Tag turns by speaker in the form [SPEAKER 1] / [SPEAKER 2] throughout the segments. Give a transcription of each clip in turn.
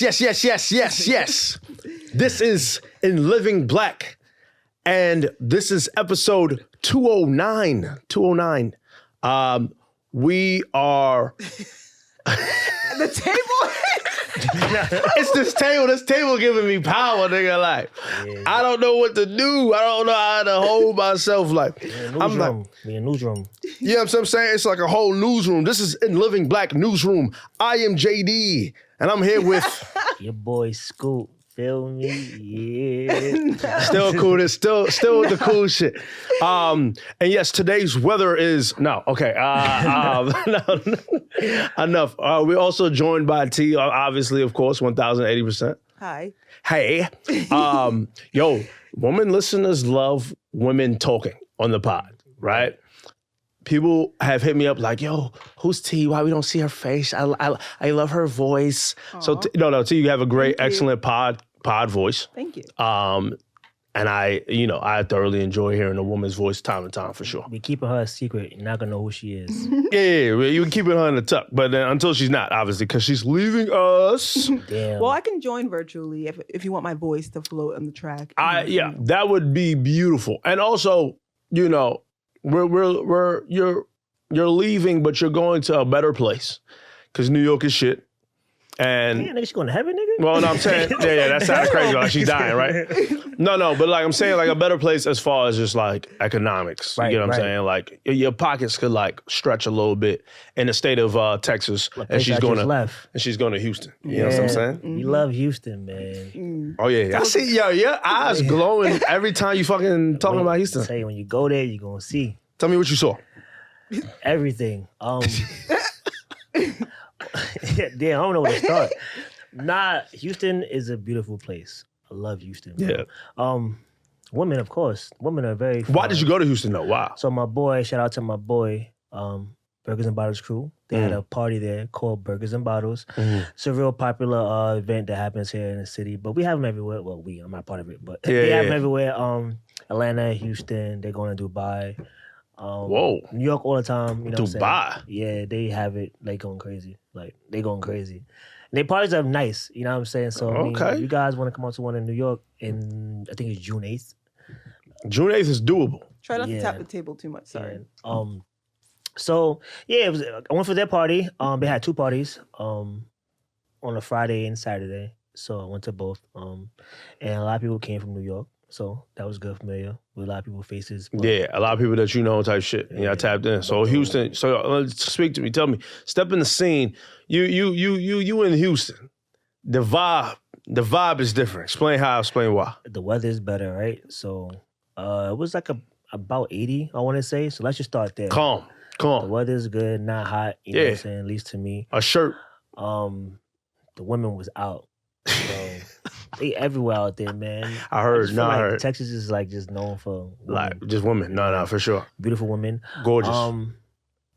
[SPEAKER 1] Yes. This is In Living Black, and this is episode 209. 209. We are...
[SPEAKER 2] The table?
[SPEAKER 1] It's this table. This table giving me power, nigga. Like, I don't know what to do. I don't know how to hold myself. Like, I'm like...
[SPEAKER 3] We in newsroom.
[SPEAKER 1] You know what I'm saying? It's like a whole newsroom. This is In Living Black Newsroom. I am JD, and I'm here with...
[SPEAKER 3] Your boy Scoop. Feel me? Yeah.
[SPEAKER 1] Still cool. It's still with the cool shit. And yes, today's weather is no. Okay. No, enough. We're also joined by T. Obviously, of course, 1,080%.
[SPEAKER 2] Hi.
[SPEAKER 1] Hey. Yo, women listeners love women talking on the pod, right? People have hit me up like, yo, who's T? Why we don't see her face? I love her voice.
[SPEAKER 2] Aww.
[SPEAKER 1] So no, T, you have a great, excellent pod voice.
[SPEAKER 2] Thank you.
[SPEAKER 1] And I thoroughly enjoy hearing a woman's voice time and time for sure.
[SPEAKER 3] We keeping her a secret. You're not gonna know who she is.
[SPEAKER 1] Yeah, you can keep her in the tuck, but until she's not, obviously, because she's leaving us.
[SPEAKER 3] Damn.
[SPEAKER 2] Well, I can join virtually if you want my voice to float on the track.
[SPEAKER 1] That would be beautiful. And also, you're leaving, but you're going to a better place because New York is shit. And
[SPEAKER 3] yeah, nigga, she going to heaven, nigga?
[SPEAKER 1] Well, no, I'm saying, yeah, that sounds crazy. Like she's dying, right? No, but like I'm saying, like a better place as far as just like economics.
[SPEAKER 3] Right,
[SPEAKER 1] you know what I'm saying? Like your pockets could like stretch a little bit in the state of Texas, and she's going to Houston. You know what I'm saying?
[SPEAKER 3] We love Houston, man.
[SPEAKER 1] Oh yeah, I see. Yo, your eyes glowing every time you fucking talking about Houston.
[SPEAKER 3] Say when you go there, you're gonna see.
[SPEAKER 1] Tell me what you saw.
[SPEAKER 3] Everything. Damn, I don't know where to start. Nah, Houston is a beautiful place. I love Houston. Bro. Yeah. Women, of course. Women are very fun.
[SPEAKER 1] Why did you go to Houston though? Wow.
[SPEAKER 3] So my boy, shout out to my boy, Burgers and Bottles crew. They had a party there called Burgers and Bottles. It's a real popular event that happens here in the city, but we have them everywhere. Well, I'm not part of it, but they have them everywhere. Atlanta, Houston, they're going to Dubai.
[SPEAKER 1] Whoa.
[SPEAKER 3] New York all the time. You know
[SPEAKER 1] Dubai.
[SPEAKER 3] What I'm saying? Yeah, they have it. They going crazy. They going crazy. And they parties are nice. You know what I'm saying? So, I mean, if you guys want to come out to one in New York, I think it's June 8th. June
[SPEAKER 1] 8th is doable.
[SPEAKER 2] Try not to tap the table too much. Sorry.
[SPEAKER 3] So, yeah, I went for their party. They had two parties on a Friday and Saturday. So I went to both. And a lot of people came from New York. So that was good, familiar with a lot of people's faces.
[SPEAKER 1] Yeah, a lot of people that you know type shit. Yeah, I tapped in. So Houston. So speak to me. Tell me. Step in the scene. You in Houston. The vibe is different. Explain why.
[SPEAKER 3] The weather's better, right? So it was like about 80, I want to say. So let's just start there.
[SPEAKER 1] Calm.
[SPEAKER 3] The weather's good, not hot. You know what I'm saying? At least to me.
[SPEAKER 1] A shirt.
[SPEAKER 3] The women was out. So they everywhere out there, man.
[SPEAKER 1] I heard. I heard.
[SPEAKER 3] Texas is like just known for women.
[SPEAKER 1] Like just women. No, for sure.
[SPEAKER 3] Beautiful women.
[SPEAKER 1] Gorgeous.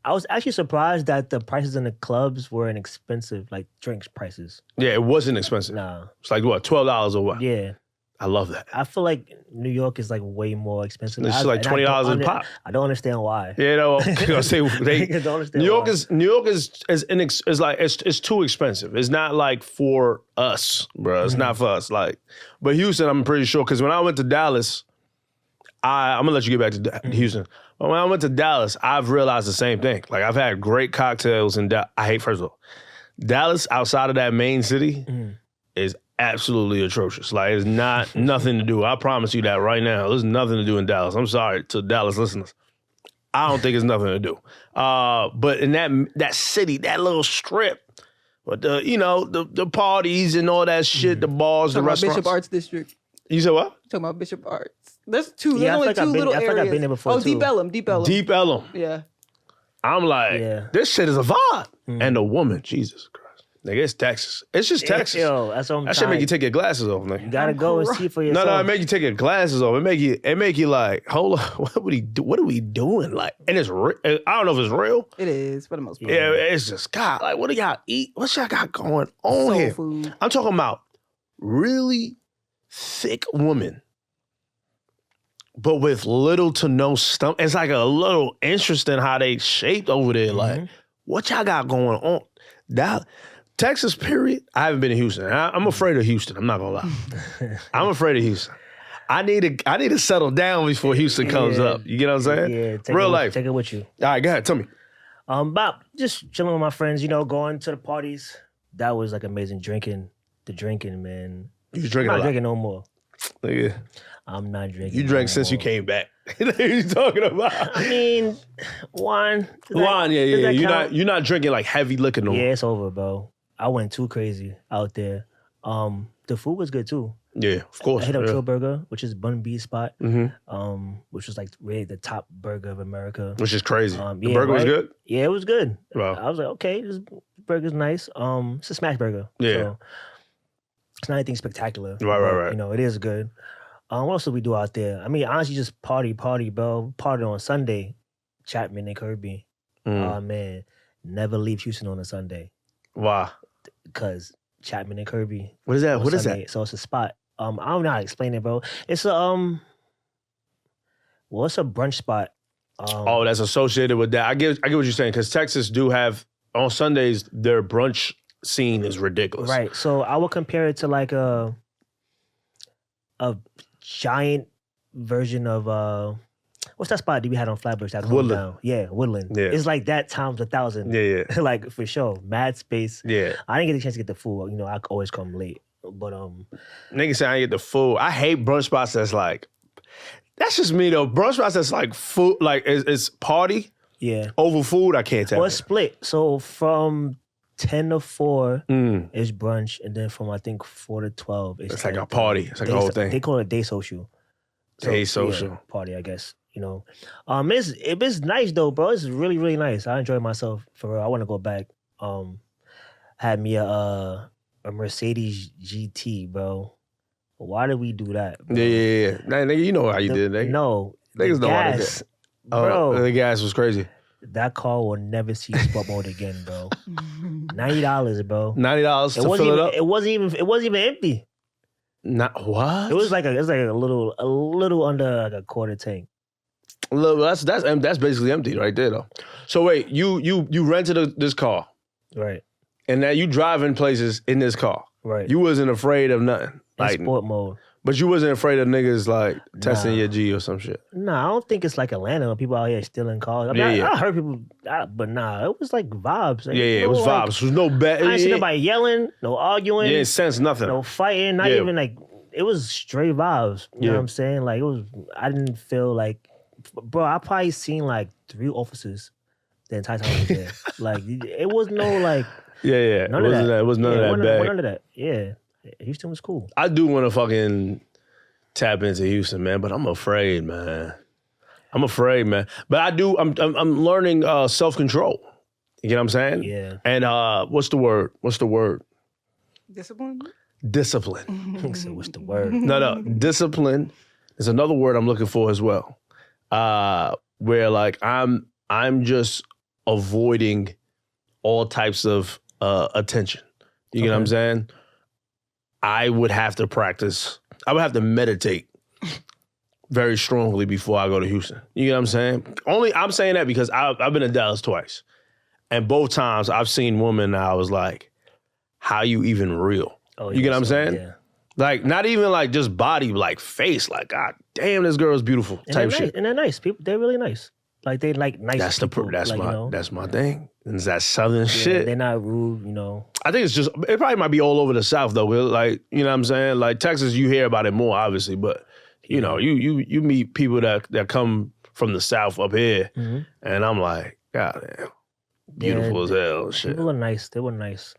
[SPEAKER 3] I was actually surprised that the prices in the clubs weren't expensive, like drinks prices.
[SPEAKER 1] Yeah, it wasn't expensive.
[SPEAKER 3] Nah.
[SPEAKER 1] It's like what, $12 or what?
[SPEAKER 3] Yeah.
[SPEAKER 1] I love that.
[SPEAKER 3] I feel like New York is like way more expensive.
[SPEAKER 1] It's like $20 a pop.
[SPEAKER 3] I don't understand why.
[SPEAKER 1] Yeah, no, I say New York is like it's too expensive. It's not like for us, bro. It's not for us. Like, but Houston, I'm pretty sure because when I went to Dallas, I'm gonna let you get back to Houston. But when I went to Dallas, I've realized the same thing. Like I've had great cocktails in Dallas. First of all, Dallas outside of that main city is absolutely atrocious. Like, it's nothing to do. I promise you that right now. There's nothing to do in Dallas. I'm sorry to Dallas listeners. I don't think it's nothing to do. But in that city, that little strip, but the parties and all that shit, the bars, the restaurants.
[SPEAKER 2] Bishop Arts District.
[SPEAKER 1] You said what?
[SPEAKER 2] Talking about Bishop Arts. There's two.
[SPEAKER 3] Yeah,
[SPEAKER 2] There's only two little areas.
[SPEAKER 3] I feel like I've been there before.
[SPEAKER 2] Deep Ellum. Deep
[SPEAKER 1] Ellum.
[SPEAKER 2] Yeah.
[SPEAKER 1] I'm like, this shit is a vibe. And the woman, Jesus Christ. Nigga, it's Texas. It's just Texas.
[SPEAKER 3] Yo, that's what I'm
[SPEAKER 1] That shit make you take your glasses off, nigga.
[SPEAKER 3] You gotta go and see for yourself.
[SPEAKER 1] No, it make you take your glasses off. It make you like, hold on, what are we doing? Like, and it's real. I don't know if it's real.
[SPEAKER 2] It is for the most part.
[SPEAKER 1] Yeah, it's just God. Like, what do y'all eat? What y'all got going on
[SPEAKER 2] Soul
[SPEAKER 1] here?
[SPEAKER 2] food.
[SPEAKER 1] I'm talking about really thick women, but with little to no stomach. It's like a little interesting how they shaped over there. Like, what y'all got going on? Texas, period. I haven't been to Houston. I'm afraid of Houston. I'm not gonna lie. I'm afraid of Houston. I need to settle down before Houston comes up. You get what I'm saying?
[SPEAKER 3] Yeah,
[SPEAKER 1] real life.
[SPEAKER 3] Take it with you.
[SPEAKER 1] All right, go ahead. Tell me.
[SPEAKER 3] About just chilling with my friends, going to the parties. That was like amazing. Drinking, man.
[SPEAKER 1] You drinking
[SPEAKER 3] I'm
[SPEAKER 1] a
[SPEAKER 3] not
[SPEAKER 1] lot.
[SPEAKER 3] drinking no more.
[SPEAKER 1] Nigga,
[SPEAKER 3] I'm not drinking.
[SPEAKER 1] you drank since you came back. What are you talking about?
[SPEAKER 3] I mean, wine.
[SPEAKER 1] Wine, yeah. You're not drinking like heavy liquor no more.
[SPEAKER 3] Yeah, it's over, bro. I went too crazy out there. The food was good too.
[SPEAKER 1] Yeah, of course.
[SPEAKER 3] I hit up Trill Burger, which is Bun B spot,
[SPEAKER 1] Mm-hmm.
[SPEAKER 3] which was like really the top burger of America.
[SPEAKER 1] Which is crazy. The
[SPEAKER 3] yeah,
[SPEAKER 1] burger was good?
[SPEAKER 3] Yeah, it was good.
[SPEAKER 1] Wow.
[SPEAKER 3] I was like, okay, this burger's nice. It's a smash burger.
[SPEAKER 1] Yeah.
[SPEAKER 3] So it's not anything spectacular.
[SPEAKER 1] Right.
[SPEAKER 3] It is good. What else did we do out there? I mean, honestly, just party, bro. Party on Sunday, Chapman and Kirby. Oh, man. Never leave Houston on a Sunday.
[SPEAKER 1] Wow.
[SPEAKER 3] Because Chapman and Kirby.
[SPEAKER 1] What is that?
[SPEAKER 3] on
[SPEAKER 1] What is
[SPEAKER 3] Sunday.
[SPEAKER 1] that?
[SPEAKER 3] So it's a spot. I don't know how to explain it, bro. It's a it's a brunch spot.
[SPEAKER 1] That's associated with that. I get what you're saying, because Texas do have, on Sundays, their brunch scene is ridiculous.
[SPEAKER 3] Right. So I would compare it to like a giant version of what's that spot that we had on Flatbush that closed
[SPEAKER 1] Woodland.
[SPEAKER 3] down? Yeah, Woodland.
[SPEAKER 1] Yeah.
[SPEAKER 3] It's like that times 1,000.
[SPEAKER 1] Yeah.
[SPEAKER 3] Like for sure. Mad space.
[SPEAKER 1] Yeah.
[SPEAKER 3] I didn't get a chance to get the food. I always come late. But
[SPEAKER 1] Niggas say I get the food. I hate brunch spots that's like, that's just me though. Brunch spots that's like food, like it's party
[SPEAKER 3] yeah.
[SPEAKER 1] over food. I can't tell.
[SPEAKER 3] Well, it's split. So from 10 to 4
[SPEAKER 1] Mm.
[SPEAKER 3] is brunch, and then from I think 4 to 12
[SPEAKER 1] It's like a party. It's like a whole thing.
[SPEAKER 3] They call it day social.
[SPEAKER 1] Day social.
[SPEAKER 3] Yeah, party, I guess. It's nice though, bro. It's really, really nice. I enjoy myself for real. I want to go back. Had me a Mercedes GT, bro. Why did we do that? Bro?
[SPEAKER 1] Yeah. Nah, nigga, you know how you did, nigga.
[SPEAKER 3] No,
[SPEAKER 1] Niggas know how to do
[SPEAKER 3] gas,
[SPEAKER 1] it.
[SPEAKER 3] bro.
[SPEAKER 1] The gas was crazy.
[SPEAKER 3] That car will never see sport mode again, bro. $90, bro.
[SPEAKER 1] $90 to fill it up.
[SPEAKER 3] It wasn't even empty.
[SPEAKER 1] Not what?
[SPEAKER 3] It was like a little under like a quarter tank.
[SPEAKER 1] Look, that's basically empty right there though. So wait, you rented this car,
[SPEAKER 3] Right.
[SPEAKER 1] and now you driving places in this car.
[SPEAKER 3] Right.
[SPEAKER 1] You wasn't afraid of nothing,
[SPEAKER 3] in sport mode.
[SPEAKER 1] but you wasn't afraid of niggas like testing your G or some shit.
[SPEAKER 3] Nah, I don't think it's like Atlanta when people out here stealing cars. I mean, I heard people, but nah, it was like vibes. Like,
[SPEAKER 1] It was
[SPEAKER 3] like,
[SPEAKER 1] vibes. There was no bet.
[SPEAKER 3] I ain't see nobody yelling, no arguing,
[SPEAKER 1] You didn't sense nothing.
[SPEAKER 3] no fighting, not even like, it was straight vibes. You know what I'm saying? Like, I didn't feel like, bro, I probably seen like 3 officers the entire time I was there. Like, it was no like, none of that.
[SPEAKER 1] It was none of that bad.
[SPEAKER 3] None of that. Yeah. Houston was cool.
[SPEAKER 1] I do want to fucking tap into Houston, man, but I'm afraid, man. But I do. I'm learning self-control. You get what I'm saying?
[SPEAKER 3] Yeah.
[SPEAKER 1] And what's the word?
[SPEAKER 2] Discipline.
[SPEAKER 1] Discipline.
[SPEAKER 3] So what's the word?
[SPEAKER 1] No. Discipline is another word I'm looking for as well. Where like I'm just avoiding all types of attention. You get what I'm saying? I would have to practice. I would have to meditate very strongly before I go to Houston. You get what I'm saying? I'm saying that because I've been to Dallas twice. And both times I've seen women and I was like, how you even real? You get what I'm saying?
[SPEAKER 3] Yeah.
[SPEAKER 1] Like, not even like just body, like face. Like, God damn, this girl is beautiful type shit.
[SPEAKER 3] And they're nice. People, they're really nice. Like, they like nice people.
[SPEAKER 1] That's my thing. And it's that southern shit.
[SPEAKER 3] They're not rude,
[SPEAKER 1] I think it probably might be all over the South though. Like, you know what I'm saying? Like Texas, you hear about it more, obviously, but you you meet people that come from the South up here, and I'm like, God damn, beautiful as hell and shit.
[SPEAKER 3] People are nice. They were nice.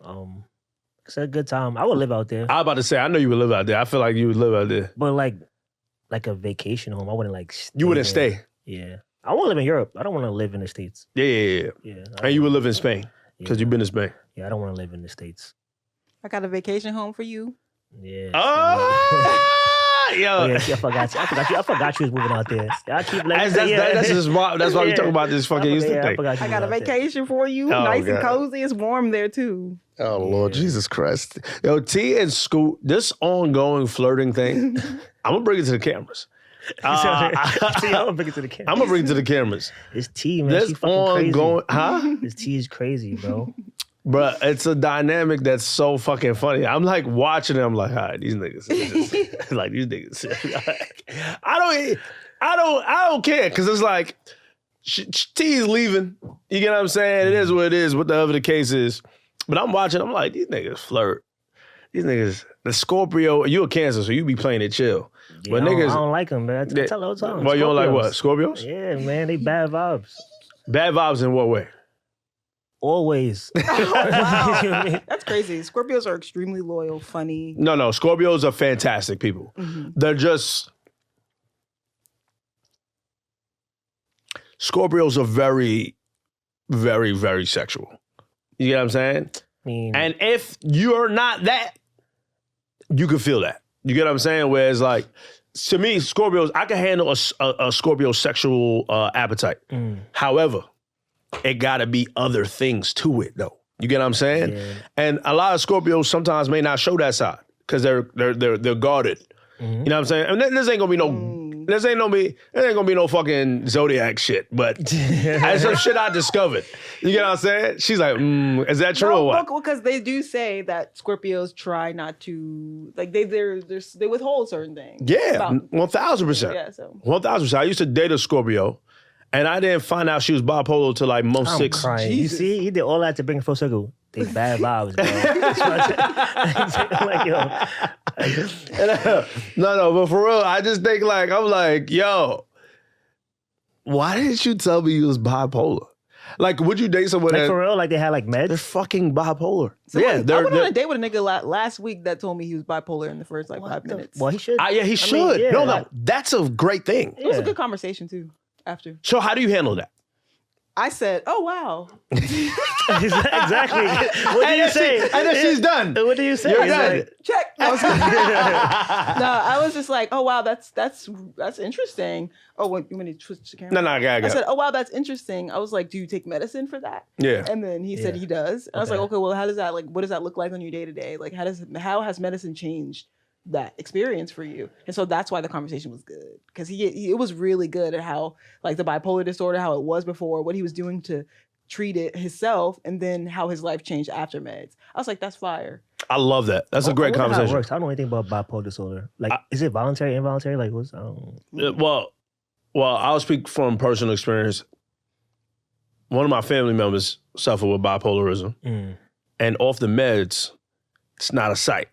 [SPEAKER 3] It's a good time. I would live out there.
[SPEAKER 1] I was about to say, I know you would live out there. I feel like you would live out there.
[SPEAKER 3] But like a vacation home, I wouldn't like stay.
[SPEAKER 1] You wouldn't
[SPEAKER 3] there.
[SPEAKER 1] stay.
[SPEAKER 3] Yeah. I want to live in Europe. I don't want to live in the States.
[SPEAKER 1] Yeah. And you would live in Spain because you've been to Spain.
[SPEAKER 3] Yeah, I don't want to live in the States.
[SPEAKER 2] I got a vacation home for you.
[SPEAKER 3] Yeah.
[SPEAKER 1] Oh, yo.
[SPEAKER 3] Oh, yeah, I forgot you was moving out there. I keep letting
[SPEAKER 1] That's why we talk about this fucking Houston thing.
[SPEAKER 2] I got a vacation for you. Nice and cozy. It's warm there too.
[SPEAKER 1] Oh, Lord Jesus Christ. Yo, T and Scoot, this ongoing flirting thing, I'm going to bring it to the cameras.
[SPEAKER 3] I'm gonna bring it to the cameras.
[SPEAKER 1] I'm going to bring it to the cameras.
[SPEAKER 3] This T, man,
[SPEAKER 1] This
[SPEAKER 3] she fucking
[SPEAKER 1] ongoing,
[SPEAKER 3] crazy. This T is crazy, bro.
[SPEAKER 1] Bruh, it's a dynamic that's so fucking funny. I'm like watching it. I'm like, all right, these niggas, like these niggas. Like, I don't care because it's like T's leaving. You get what I'm saying? It is what it is. Whatever the case is. But I'm watching. I'm like, these niggas flirt. These niggas. The Scorpio. You a Cancer, so you be playing it chill.
[SPEAKER 3] Yeah,
[SPEAKER 1] but niggas,
[SPEAKER 3] I don't like them, man. I tell all the time.
[SPEAKER 1] Well, you don't like what? Scorpios?
[SPEAKER 3] Yeah, man, they bad vibes.
[SPEAKER 1] Bad vibes in what way?
[SPEAKER 3] Always.
[SPEAKER 2] Wow. That's crazy. Scorpios are extremely loyal, funny.
[SPEAKER 1] No, Scorpios are fantastic people.
[SPEAKER 2] Mm-hmm.
[SPEAKER 1] They're just... Scorpios are very, very, very sexual. You get what I'm saying? And if you're not that, you can feel that. You get what I'm saying? Whereas like, to me, Scorpios, I can handle a Scorpio sexual appetite. However, it gotta be other things to it though. You get what I'm saying? Yeah. And a lot of Scorpios sometimes may not show that side because they're guarded. You know what I'm saying? And this ain't gonna be no This ain't gonna be no fucking zodiac shit, but that's some shit I discovered. You get what I'm saying? She's like, is that true or what?
[SPEAKER 2] Because they do say that Scorpios try not to, like they withhold certain things.
[SPEAKER 1] Yeah, 1,000%.
[SPEAKER 2] Yeah, so
[SPEAKER 1] 1,000%. I used to date a Scorpio, and I didn't find out she was bipolar till like month 6.
[SPEAKER 3] Crying. You see, he did all that to bring it full circle. They bad vibes, bro. Like, yo.
[SPEAKER 1] No, but for real, I just think like, I'm like, yo, why didn't you tell me you was bipolar? Like, would you date someone
[SPEAKER 3] like for real? Like they had like meds?
[SPEAKER 1] They're fucking bipolar.
[SPEAKER 2] So I went on a date with a nigga last week that told me he was bipolar in the first like 5 minutes.
[SPEAKER 3] Well, he should.
[SPEAKER 1] Yeah, he should.
[SPEAKER 3] Mean, yeah.
[SPEAKER 1] No, that's a great thing.
[SPEAKER 2] It was a good conversation too, after.
[SPEAKER 1] So how do you handle that?
[SPEAKER 2] I said, "Oh wow."
[SPEAKER 3] Exactly. What do you say?
[SPEAKER 1] And then she's done.
[SPEAKER 3] What do you say?
[SPEAKER 1] You're done.
[SPEAKER 2] Like, check. No, I was just like, "Oh wow, that's interesting." Oh, wait, you want me to switch the camera?
[SPEAKER 1] No, I got it.
[SPEAKER 2] I said, "Oh wow, that's interesting." I was like, "Do you take medicine for that?"
[SPEAKER 1] Yeah.
[SPEAKER 2] And then he said he does. And I was like, "Okay, well, how does that what does that look like on your day to day? Like, how has medicine changed that experience for you?" And so that's why the conversation was good, because it was really good at how like the bipolar disorder, how it was before, what he was doing to treat it himself, and then how his life changed after meds. I was like, that's fire.
[SPEAKER 1] I love that. That's a great conversation.
[SPEAKER 3] How it works. I don't know anything about bipolar disorder. Like, is it voluntary, involuntary? Like, what's?
[SPEAKER 1] Well, I'll speak from personal experience. One of my family members suffered with bipolarism, and off the meds, it's not a sight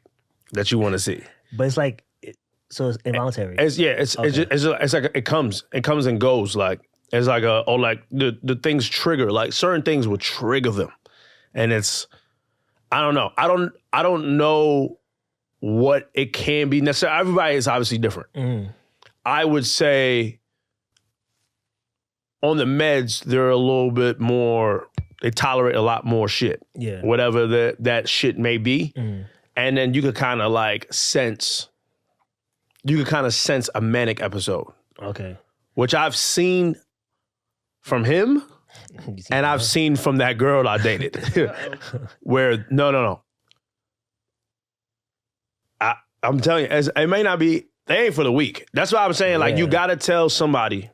[SPEAKER 1] that you want to see.
[SPEAKER 3] But it's like, so it's involuntary.
[SPEAKER 1] It's like it comes and goes. Like it's like the things trigger. Like certain things will trigger them, and it's I don't know. I don't know what it can be necessarily. Everybody is obviously different. I would say on the meds they're a little bit more. They tolerate a lot more shit. Yeah, whatever that shit may be. And then you could kind of like sense a manic episode. Okay. Which I've seen from him and I've seen from that girl I dated. Where, no. I'm telling you, it may not be, they ain't for the weak. That's why I'm saying, like, you got to tell somebody.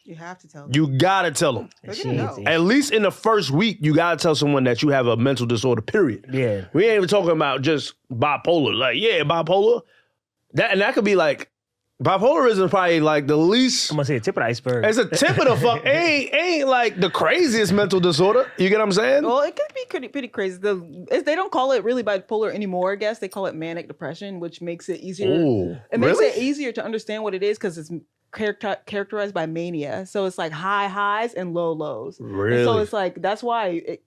[SPEAKER 2] You have to tell them.
[SPEAKER 1] You got to tell them. At least in the first week, you got to tell someone that you have a mental disorder, period. Yeah. We ain't even talking about just bipolar. Like, yeah, bipolar. That could be like, bipolarism is probably like the least.
[SPEAKER 3] I'm going to say a tip of the iceberg.
[SPEAKER 1] It's a tip of the fuck. ain't like the craziest mental disorder. You get what I'm saying?
[SPEAKER 2] Well, it could be pretty crazy. They don't call it really bipolar anymore, I guess. They call it manic depression, which makes it easier. Ooh, it makes it easier to understand what it is because it's characterized by mania. So it's like high highs and low lows. Really? And so it's like, that's why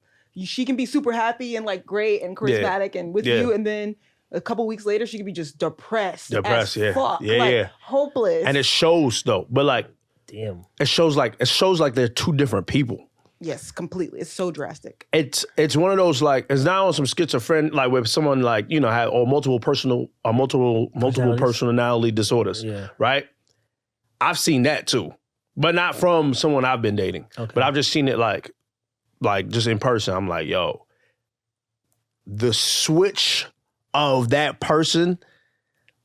[SPEAKER 2] she can be super happy and like great and charismatic and with you, and then a couple weeks later she could be just depressed as fuck, hopeless.
[SPEAKER 1] And it shows though, but like, damn, it shows like they're two different people.
[SPEAKER 2] Yes, completely. It's so drastic.
[SPEAKER 1] It's one of those like, it's not on some schizophrenic, like where someone like, you know, have or multiple personality disorders, right? I've seen that too, but not from someone I've been dating. Okay. But I've just seen it like just in person. I'm like, yo, the switch of that person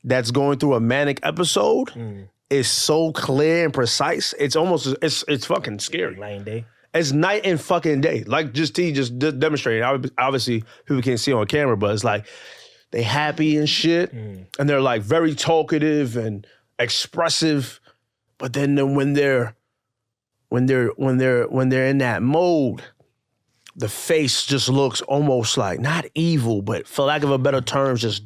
[SPEAKER 1] that's going through a manic episode is so clear and precise. It's almost, it's fucking scary.
[SPEAKER 3] Lion Day.
[SPEAKER 1] it's night and fucking day. Like just demonstrating. Obviously, people can't see on camera, but it's like they happy and shit, and they're like very talkative and expressive. But then when they're in that mode, the face just looks almost like not evil, but for lack of a better term, just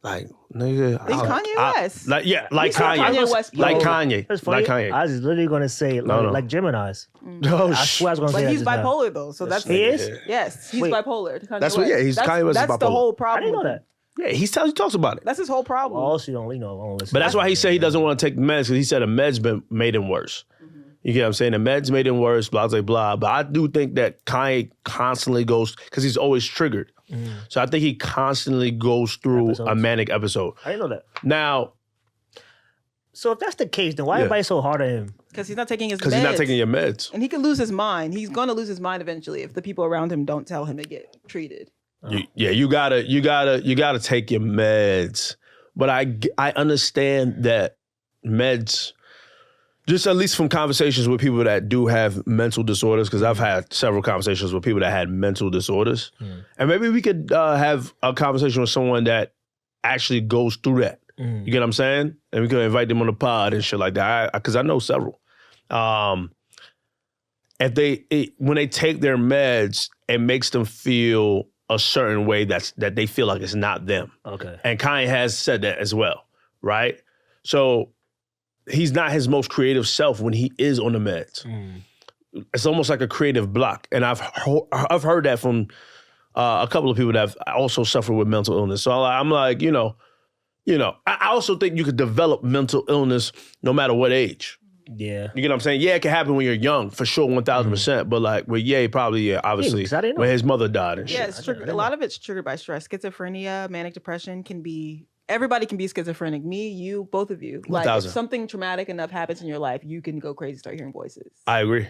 [SPEAKER 1] like nigga.
[SPEAKER 2] Kanye West.
[SPEAKER 1] Like Kanye.
[SPEAKER 2] Kanye West.
[SPEAKER 1] Like Kanye.
[SPEAKER 3] That's funny.
[SPEAKER 1] Like Kanye.
[SPEAKER 3] I was literally gonna say like Gemini's.
[SPEAKER 1] Oh,
[SPEAKER 3] I swear I was gonna say
[SPEAKER 2] But
[SPEAKER 3] that
[SPEAKER 2] he's
[SPEAKER 3] just now.
[SPEAKER 2] bipolar though, so that's
[SPEAKER 3] He is?
[SPEAKER 2] Yes, he's
[SPEAKER 3] Wait.
[SPEAKER 2] bipolar. Kanye
[SPEAKER 1] That's what. Yeah,
[SPEAKER 2] West.
[SPEAKER 1] Kanye West is bipolar.
[SPEAKER 2] That's the whole
[SPEAKER 3] I
[SPEAKER 2] problem.
[SPEAKER 3] didn't know
[SPEAKER 2] with
[SPEAKER 3] that.
[SPEAKER 2] him.
[SPEAKER 1] Yeah, he talks about it.
[SPEAKER 2] That's his whole problem.
[SPEAKER 3] Well, also, don't listen.
[SPEAKER 1] But that's why he said he doesn't want to take the meds, because he said the meds made him worse. You get what I'm saying? The meds made him worse, blah, blah, blah. But I do think that Kanye constantly goes, because he's always triggered. So I think he constantly goes through a manic episode.
[SPEAKER 3] I didn't know that.
[SPEAKER 1] Now,
[SPEAKER 3] so if that's the case, then why everybody so hard on him?
[SPEAKER 2] Because he's not taking his meds.
[SPEAKER 1] because he's not taking your meds.
[SPEAKER 2] And he can lose his mind. He's going to lose his mind eventually if the people around him don't tell him to get treated.
[SPEAKER 1] You gotta take your meds. But I understand that meds, just at least from conversations with people that do have mental disorders, because I've had several conversations with people that had mental disorders. And maybe we could have a conversation with someone that actually goes through that. You get what I'm saying? And we could invite them on the pod and shit like that. Because I know several. When they take their meds, it makes them feel a certain way that they feel like it's not them.
[SPEAKER 3] Okay.
[SPEAKER 1] And Kanye has said that as well, right? So he's not his most creative self when he is on the meds. It's almost like a creative block. And I've heard that from a couple of people that have also suffered with mental illness. So I'm like, I also think you could develop mental illness no matter what age.
[SPEAKER 3] Yeah.
[SPEAKER 1] You get what I'm saying? Yeah, it can happen when you're young, for sure, 1,000%. But like with Ye, probably, obviously,
[SPEAKER 3] 'cause I didn't know.
[SPEAKER 1] when his mother died and shit.
[SPEAKER 2] Yeah, it's triggered. A lot of it's triggered by stress. Schizophrenia, manic depression can be, everybody can be schizophrenic. Me, you, both of you. Like
[SPEAKER 1] 1,000.
[SPEAKER 2] if something traumatic enough happens in your life, you can go crazy, start hearing voices.
[SPEAKER 1] I agree.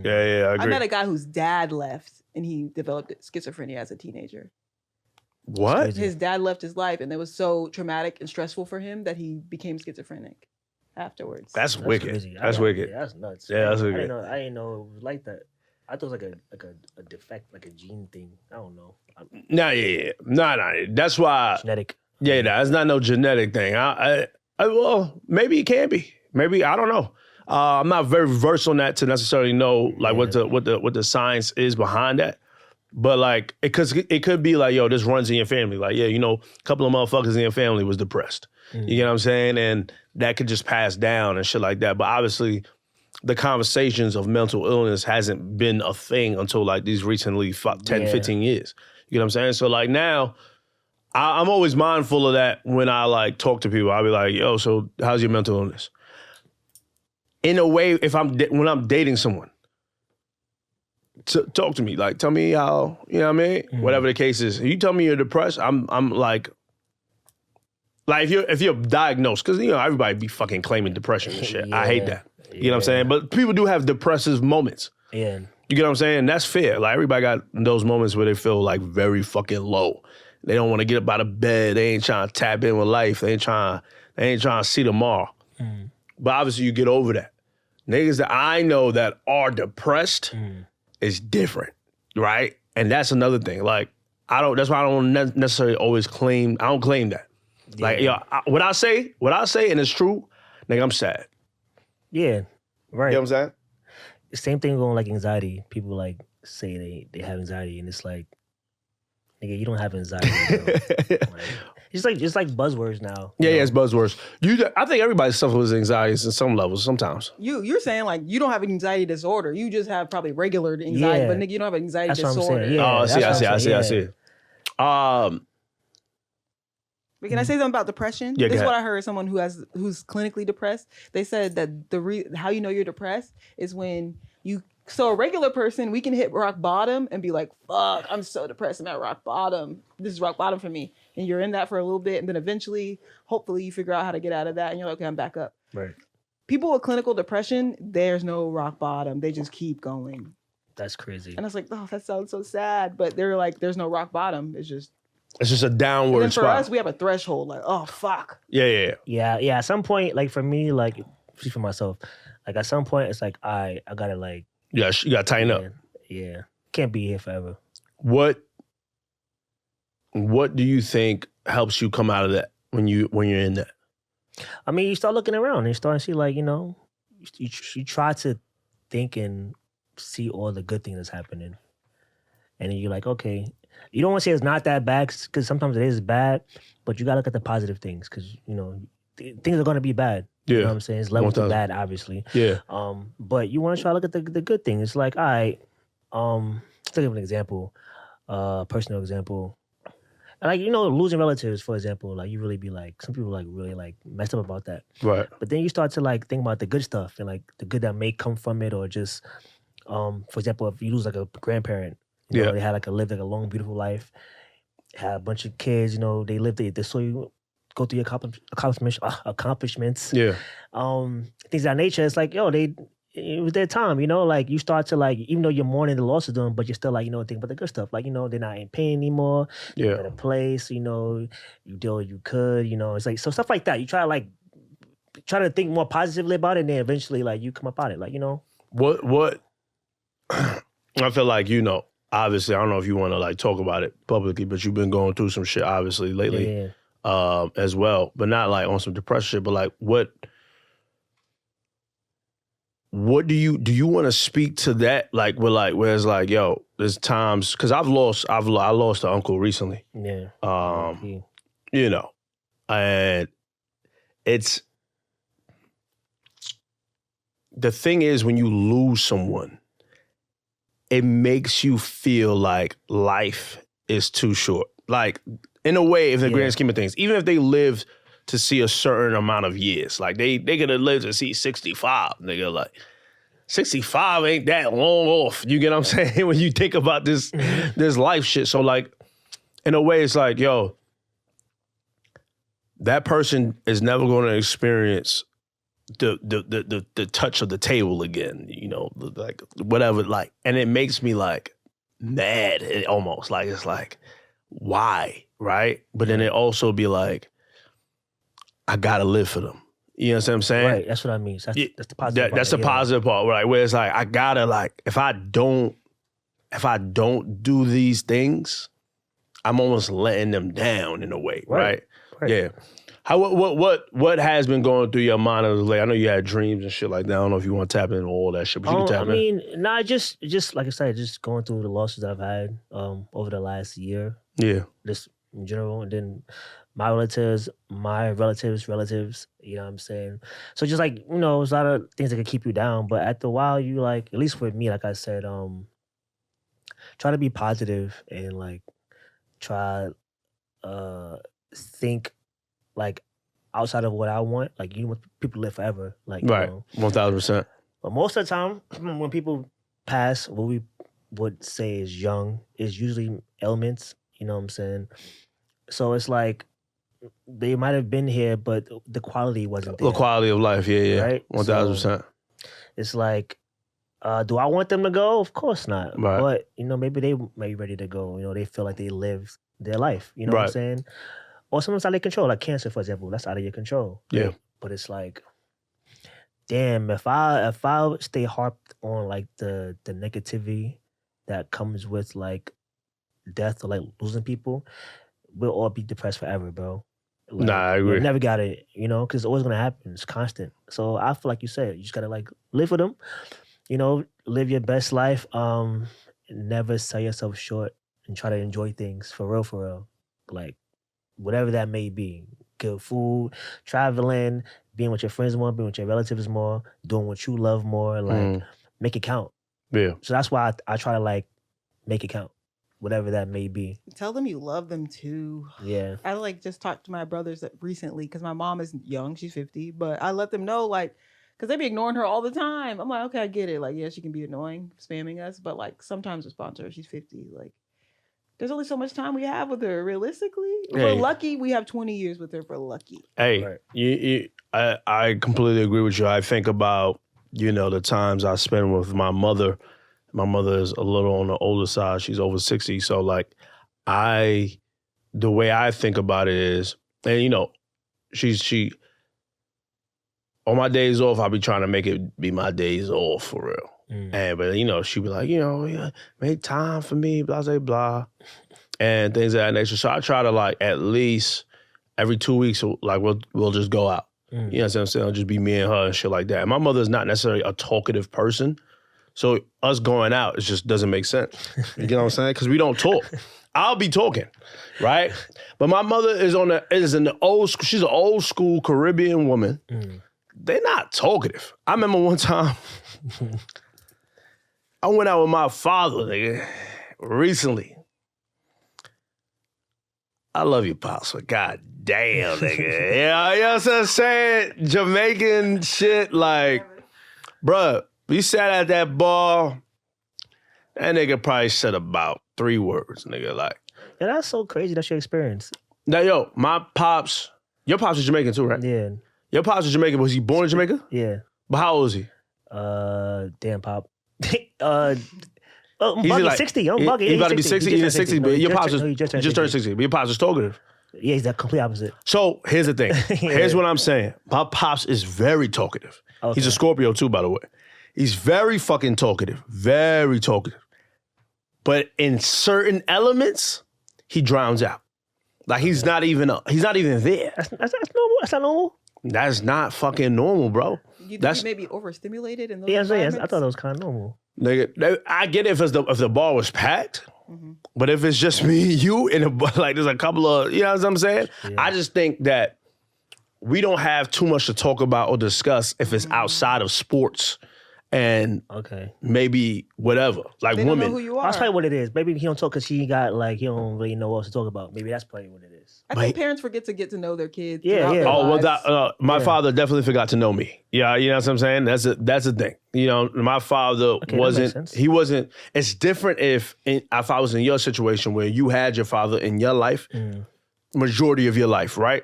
[SPEAKER 1] Yeah, I agree.
[SPEAKER 2] I met a guy whose dad left and he developed schizophrenia as a teenager.
[SPEAKER 1] What?
[SPEAKER 2] His dad left his life and it was so traumatic and stressful for him that he became schizophrenic afterwards.
[SPEAKER 1] That's wicked.
[SPEAKER 3] Crazy.
[SPEAKER 1] That's wicked.
[SPEAKER 3] Yeah, that's nuts.
[SPEAKER 1] Yeah, that's
[SPEAKER 3] I
[SPEAKER 1] wicked.
[SPEAKER 3] didn't know it was like that. I thought it was like a defect, like a gene thing. I don't know.
[SPEAKER 1] Nah. That's why.
[SPEAKER 3] Genetic.
[SPEAKER 1] Yeah, that's not no genetic thing. Well, maybe it can be. Maybe, I don't know. I'm not very versed on that to necessarily know like what the science is behind that. But like, it could be like, yo, this runs in your family. Like, yeah, a couple of motherfuckers in your family was depressed. You get what I'm saying? And that could just pass down and shit like that. But obviously, the conversations of mental illness hasn't been a thing until like these recently 10, 15 years. You get what I'm saying? So like now, I'm always mindful of that when I like talk to people. I'll be like, yo, so how's your mental illness? In a way, when I'm dating someone, talk to me. Like, tell me how, you know what I mean? Whatever the case is. You tell me you're depressed, I'm like if you're diagnosed, because everybody be fucking claiming depression and shit. I hate that. You know what I'm saying? But people do have depressive moments.
[SPEAKER 3] Yeah.
[SPEAKER 1] You get what I'm saying? That's fair. Like everybody got those moments where they feel like very fucking low. They don't want to get up out of bed. They ain't trying to tap in with life. They ain't trying to see tomorrow. But obviously you get over that. Niggas that I know that are depressed is different, right? And that's another thing. Like that's why I don't necessarily always claim. I don't claim that. Yeah. Like what I say, and it's true. Nigga, I'm sad.
[SPEAKER 3] Yeah, right.
[SPEAKER 1] You know what I'm saying?
[SPEAKER 3] Same thing going like anxiety. People like say they have anxiety, and it's like, nigga, you don't have anxiety. It's like buzzwords now.
[SPEAKER 1] Yeah, it's buzzwords. I think everybody suffers with anxiety at some levels sometimes.
[SPEAKER 2] You're saying like you don't have an anxiety disorder. You just have probably regular anxiety, but nigga, you don't have an anxiety
[SPEAKER 3] that's
[SPEAKER 2] disorder.
[SPEAKER 3] What I'm saying. Yeah,
[SPEAKER 1] I see.
[SPEAKER 2] But can I say something about depression?
[SPEAKER 1] Yeah,
[SPEAKER 2] this is what I heard someone who's clinically depressed. They said that how you know you're depressed is when so a regular person, we can hit rock bottom and be like, fuck, I'm so depressed. I'm at rock bottom. This is rock bottom for me. And you're in that for a little bit. And then eventually, hopefully you figure out how to get out of that. And you're like, okay, I'm back up.
[SPEAKER 3] Right.
[SPEAKER 2] People with clinical depression, there's no rock bottom. They just keep going.
[SPEAKER 3] That's crazy.
[SPEAKER 2] And I was like, oh, that sounds so sad. But they're like, there's no rock bottom. It's just
[SPEAKER 1] a downward
[SPEAKER 2] and then for
[SPEAKER 1] spot.
[SPEAKER 2] us, we have a threshold. Like, oh, fuck.
[SPEAKER 1] Yeah.
[SPEAKER 3] At some point, like for me, like for myself, like at some point, it's like I gotta like
[SPEAKER 1] Yeah, you got to tighten up.
[SPEAKER 3] Yeah. Can't be here forever.
[SPEAKER 1] What do you think helps you come out of that when you're in that?
[SPEAKER 3] I mean, you start looking around and you start to see, like, you try to think and see all the good things that's happening. And then you're like, okay, you don't want to say it's not that bad because sometimes it is bad, but you got to look at the positive things because, things are going to be bad.
[SPEAKER 1] Yeah.
[SPEAKER 3] You know what I'm saying? It's levels to bad, obviously.
[SPEAKER 1] Yeah.
[SPEAKER 3] But you want to try to look at the good thing. It's like, all right, let's give an example, personal example. Like, losing relatives, for example, like you really be like, some people like really like messed up about that.
[SPEAKER 1] Right.
[SPEAKER 3] But then you start to like think about the good stuff and like the good that may come from it, or just, for example, if you lose like a grandparent, they had lived like a long, beautiful life, had a bunch of kids, they saw you go through your accomplishments.
[SPEAKER 1] Yeah.
[SPEAKER 3] Things of that nature. It's like, it was their time, like you start to like, even though you're mourning the loss of them, but you're still like, think about the good stuff. Like, they're not in pain anymore.
[SPEAKER 1] Yeah.
[SPEAKER 3] They're in a place, you did what you could, it's like, so stuff like that. You try to think more positively about it, and then eventually like you come up on it. Like,
[SPEAKER 1] What I feel like, obviously, I don't know if you want to like talk about it publicly, but you've been going through some shit obviously lately, as well, but not like on some depression shit, but like what do you want to speak to that? Like, where it's like, yo, there's times, cause I lost an uncle recently.
[SPEAKER 3] Yeah.
[SPEAKER 1] And it's, the thing is, when you lose someone, it makes you feel like life is too short. Like, in a way, in the grand scheme of things, even if they live to see a certain amount of years, like they could have lived to see 65. Nigga, like 65 ain't that long off. You get what I'm saying? When you think about this life shit. So like, in a way, it's like, yo, that person is never going to experience the touch of the table again, like whatever, like, and it makes me like mad, almost like, it's like, why, right? But then it also be like, I gotta live for them. You know what I'm saying?
[SPEAKER 3] Right, that's what I mean. So that's the positive part.
[SPEAKER 1] That's the positive part, right? Where it's like, I gotta, like, if I don't do these things, I'm almost letting them down in a way, right? Yeah. What has been going through your mind as of late? I know you had dreams and shit like that. I don't know if you want to tap into all that shit, but you can tap in.
[SPEAKER 3] I mean, just like I said, just going through the losses that I've had over the last year.
[SPEAKER 1] Yeah.
[SPEAKER 3] Just in general, and then my relatives, you know what I'm saying? So just like, there's a lot of things that can keep you down, but after a while, you like, at least for me, like I said, try to be positive and like try think like outside of what I want. Like, you want people to live forever. Like,
[SPEAKER 1] right, 1000%.
[SPEAKER 3] But most of the time, when people pass, what we would say is young, is usually ailments. You know what I'm saying? So it's like they might have been here, but the quality wasn't there.
[SPEAKER 1] The quality of life, yeah,
[SPEAKER 3] right,
[SPEAKER 1] 1000%.
[SPEAKER 3] So it's like, do I want them to go? Of course not.
[SPEAKER 1] Right.
[SPEAKER 3] But maybe they may be ready to go. They feel like they lived their life. You know what I'm saying? Or something's out of control, like cancer, for example. That's out of your control.
[SPEAKER 1] Yeah.
[SPEAKER 3] Right? But it's like, damn, if I stay harped on like the negativity that comes with like death or like losing people, we'll all be depressed forever, bro. Like,
[SPEAKER 1] nah, I agree.
[SPEAKER 3] You never got it, because it's always gonna happen. It's constant. So I feel like you said, you just gotta like live with them. Live your best life. Never sell yourself short and try to enjoy things for real. Like, whatever that may be. Good food, traveling, being with your friends more, being with your relatives more, doing what you love more, like, make it count.
[SPEAKER 1] Yeah.
[SPEAKER 3] So that's why I try to, like, make it count, whatever that may be.
[SPEAKER 2] Tell them you love them, too.
[SPEAKER 3] Yeah.
[SPEAKER 2] I, like, just talked to my brothers recently, because my mom is young, she's 50, but I let them know, like, because they be ignoring her all the time. I'm like, okay, I get it. Like, yeah, she can be annoying, spamming us, but, like, sometimes respond to her. She's 50, like, there's only so much time we have with her, realistically. Hey. We're lucky we have 20 years with her, we're lucky.
[SPEAKER 1] Hey, right. I completely agree with you. I think about, the times I spend with my mother. My mother is a little on the older side. She's over 60. So, like, the way I think about it is, and, she on my days off, I'll be trying to make it be my days off for real. But you know, she'd be like, you know, yeah, make time for me, blah, blah, blah, and things of that nature. So I try to like at least every 2 weeks, like we'll just go out. You know what I'm saying? It'll just be me and her and shit like that. And my mother is not necessarily a talkative person. So us going out, it just doesn't make sense. You get what I'm saying? Because we don't talk. I'll be talking, right? But my mother she's an old school Caribbean woman. They're not talkative. I remember one time I went out with my father, nigga, recently. I love you, Pops, but god damn, nigga. You know what I'm saying? Jamaican shit, like, bruh, we sat at that bar, that nigga probably said about 3 words, nigga, like.
[SPEAKER 3] Yeah, that's so crazy. That's your experience.
[SPEAKER 1] Now, yo, my pops, your pops is Jamaican too, right?
[SPEAKER 3] Yeah.
[SPEAKER 1] Your pops is Jamaican. Was he born in Jamaica?
[SPEAKER 3] Yeah.
[SPEAKER 1] But how old is he?
[SPEAKER 3] Damn, Pop.
[SPEAKER 1] He's
[SPEAKER 3] Buggy,
[SPEAKER 1] like
[SPEAKER 3] 60. Young Buggy.
[SPEAKER 1] He's about to be 60. He's 60, but your pops
[SPEAKER 3] just
[SPEAKER 1] turned 60. But your pops is talkative.
[SPEAKER 3] Yeah, he's the complete opposite.
[SPEAKER 1] So here's the thing. Here's what I'm saying. My pops is very talkative. Okay. He's a Scorpio too, by the way. He's very fucking talkative. Very talkative. But in certain elements, he drowns out. Like he's not even there.
[SPEAKER 3] That's normal. That's not normal.
[SPEAKER 1] That's not fucking normal, bro.
[SPEAKER 2] You think he may be overstimulated in those
[SPEAKER 3] environments? I thought it was kind of normal.
[SPEAKER 1] Nigga, I get it if the bar was packed, but if it's just me and you, and like there's a couple of, you know what I'm saying? Yeah. I just think that we don't have too much to talk about or discuss if it's outside of sports and maybe whatever, like
[SPEAKER 2] they
[SPEAKER 1] women.
[SPEAKER 2] Don't know who you are.
[SPEAKER 3] That's probably what it is. Maybe he don't talk because he don't really know what else to talk about. Maybe that's probably what it is.
[SPEAKER 2] I think parents forget to get to know their kids.
[SPEAKER 3] Yeah.
[SPEAKER 1] Oh, well, my father definitely forgot to know me. Yeah, you know what I'm saying? That's the thing. You know, my father wasn't. It's different if I was in your situation where you had your father in your life, majority of your life, right?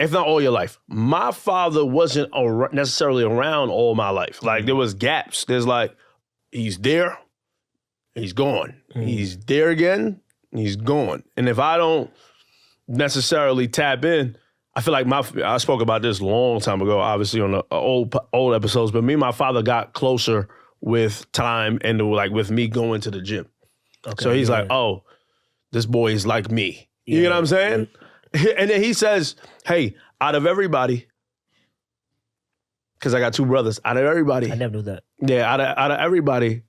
[SPEAKER 1] If not all your life. My father wasn't necessarily around all my life. Like, there was gaps. There's like, he's there, he's gone. He's there again, he's gone. And if I don't necessarily tap in, I feel like I spoke about this a long time ago, obviously on the old episodes, but me and my father got closer with time and like with me going to the gym. Okay, so he's like, oh, this boy is like me. You know what I'm saying? And then he says, hey, out of everybody, because I got 2 brothers, out of everybody.
[SPEAKER 3] I never knew that.
[SPEAKER 1] Yeah, out of everybody,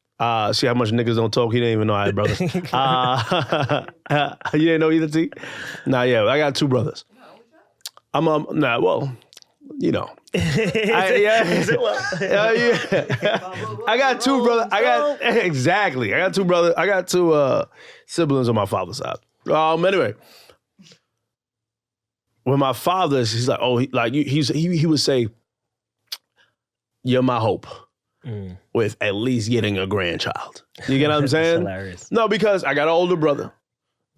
[SPEAKER 1] see how much niggas don't talk? He didn't even know I had brothers. You didn't know either, T? Nah, yeah, I got 2 brothers. Well, you know. I got 2 brothers. Exactly. I got 2 brothers. I got 2 siblings on my father's side. Anyway. When my father, he's like, oh, he would say, you're my hope with at least getting a grandchild. You get what I'm saying?
[SPEAKER 3] That's hilarious.
[SPEAKER 1] No, because I got an older brother.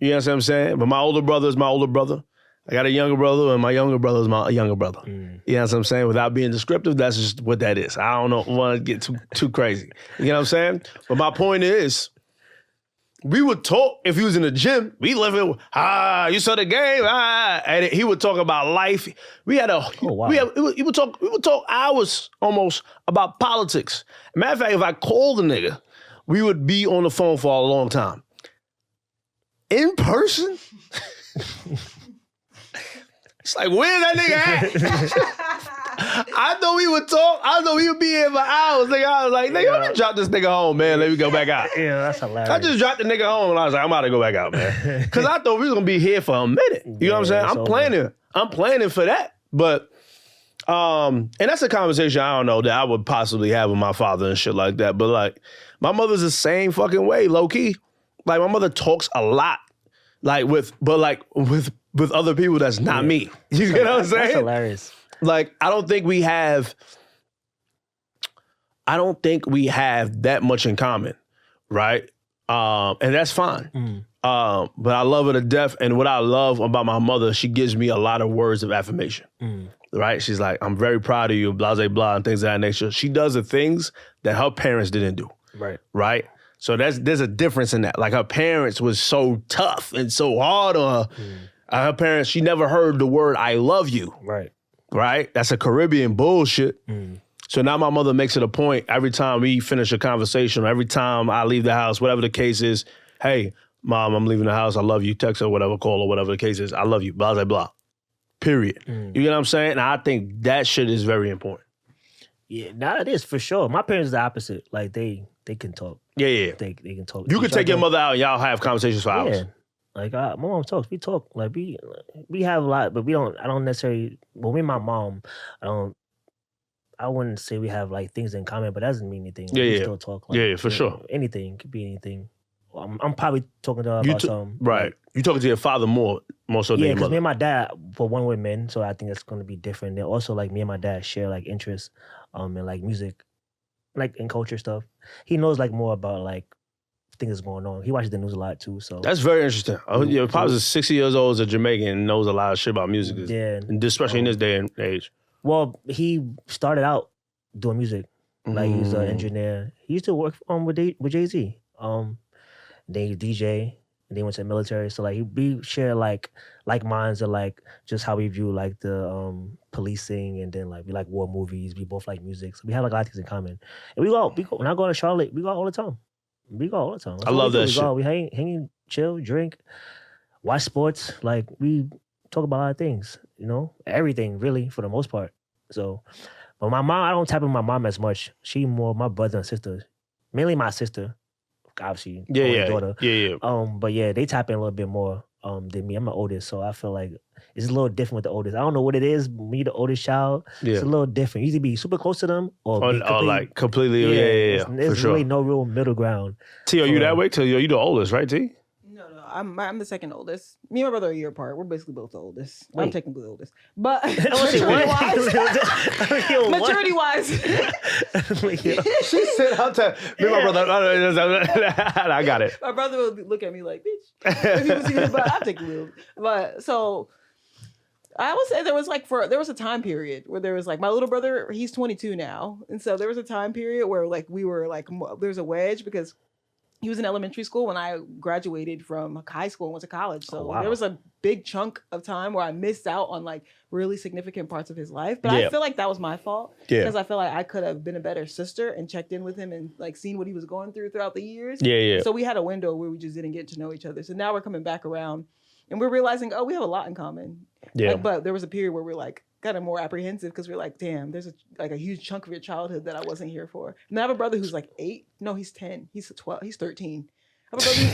[SPEAKER 1] You know what I'm saying? But my older brother is my older brother. I got a younger brother, and my younger brother is my younger brother. You know what I'm saying? Without being descriptive, that's just what that is. I don't want to get too crazy. You know what I'm saying? But my point is, we would talk if he was in the gym. We live it. You saw the game. And he would talk about life. We would talk hours almost about politics. Matter of fact, if I called a nigga, we would be on the phone for a long time. In person, it's like, where's that nigga at? I thought we would talk. I thought we would be here for hours. Nigga, I was like, nigga, let me drop this nigga home, man. Let me go back out.
[SPEAKER 3] Yeah, that's hilarious.
[SPEAKER 1] I just dropped the nigga home and I was like, I'm about to go back out, man. Because I thought we was going to be here for a minute. You know what I'm saying? I'm planning for that. But, and that's a conversation I don't know that I would possibly have with my father and shit like that. But like, my mother's the same fucking way, low key. Like, my mother talks a lot. Like with other people that's not me. You get what I'm saying?
[SPEAKER 3] That's hilarious.
[SPEAKER 1] Like, I don't think we have that much in common, right? And that's fine. But I love her to death. And what I love about my mother, she gives me a lot of words of affirmation, right? She's like, I'm very proud of you, blah, blah, blah, and things of that nature. She does the things that her parents didn't do, right? So there's a difference in that. Like, her parents was so tough and so hard on her. Her parents, she never heard the word I love you.
[SPEAKER 3] Right.
[SPEAKER 1] Right? That's a Caribbean bullshit. So now my mother makes it a point every time we finish a conversation, or every time I leave the house, whatever the case is, hey, Mom, I'm leaving the house. I love you. Text her, whatever, call her, whatever the case is. I love you. Blah, blah, blah. Period. You get what I'm saying? And I think that shit is very important.
[SPEAKER 3] Yeah, now it is for sure. My parents are the opposite. Like they can talk.
[SPEAKER 1] Yeah.
[SPEAKER 3] They can talk.
[SPEAKER 1] You could take your mother out and y'all have conversations for hours.
[SPEAKER 3] Yeah. Like my mom talks. We talk. Like we have a lot, but we don't. I don't necessarily. Well, me and my mom, I wouldn't say we have like things in common, but that doesn't mean anything. We still talk. Like,
[SPEAKER 1] for sure.
[SPEAKER 3] Anything could be anything. I'm probably talking to her about something.
[SPEAKER 1] Right.
[SPEAKER 3] Like,
[SPEAKER 1] You talking to your father more so than your
[SPEAKER 3] because
[SPEAKER 1] mother.
[SPEAKER 3] me and my dad, for one, we're men, so I think that's going to be different. Then also, like me and my dad share like interests, in like music, like in culture stuff. He knows like more about like things that's going on. He watches the news a lot too. So
[SPEAKER 1] that's very interesting. Your pops is 60 years old, is a Jamaican, and knows a lot of shit about music.
[SPEAKER 3] Yeah,
[SPEAKER 1] and especially in this day and age.
[SPEAKER 3] Well, he started out doing music. Like he was an engineer. He used to work with Jay-Z. Then he DJ, and then went to the military. So like we share like minds of like just how we view like the policing, and then like we like war movies. We both like music, so we have like a lot of things in common. And we go when I go to Charlotte, we go all the time.
[SPEAKER 1] I love that shit.
[SPEAKER 3] We hang, chill, drink, watch sports. Like we talk about a lot of things, everything really for the most part. So, but my mom, I don't tap in my mom as much. She more my brother and sister, mainly my sister. Obviously, daughter.
[SPEAKER 1] Yeah.
[SPEAKER 3] But yeah, they tap in a little bit more than me. I'm the oldest, so I feel like it's a little different with the oldest. I don't know what it is. When you're the oldest child, it's a little different. You either be super close to them or
[SPEAKER 1] completely. Yeah.
[SPEAKER 3] There's really no real middle ground.
[SPEAKER 1] T, are you that way? T, you the oldest, right? T.
[SPEAKER 2] No, I'm the second oldest. Me and my brother are a year apart. We're basically both the oldest.
[SPEAKER 3] Wait.
[SPEAKER 2] I'm technically the oldest, but
[SPEAKER 3] maturity
[SPEAKER 2] wise,
[SPEAKER 1] She said, "I'll tell me, my brother." I got it.
[SPEAKER 2] My brother would look at me like, "Bitch," if he was here, but I'm taking the But so I would say there was a time period where there was like my little brother. He's 22 now, and so there was a time period where like we were like there's a wedge because he was in elementary school when I graduated from high school and went to college. So there was a big chunk of time where I missed out on like really significant parts of his life. But I feel like that was my fault because I feel like I could have been a better sister and checked in with him and like seen what he was going through throughout the years.
[SPEAKER 1] Yeah.
[SPEAKER 2] So we had a window where we just didn't get to know each other. So now we're coming back around and we're realizing, we have a lot in common.
[SPEAKER 1] Yeah.
[SPEAKER 2] But there was a period where we're like kind of more apprehensive because we're like, damn, there's a huge chunk of your childhood that I wasn't here for. And I have a brother who's like 8. No, he's 10. He's 12. He's 13. I have a brother who's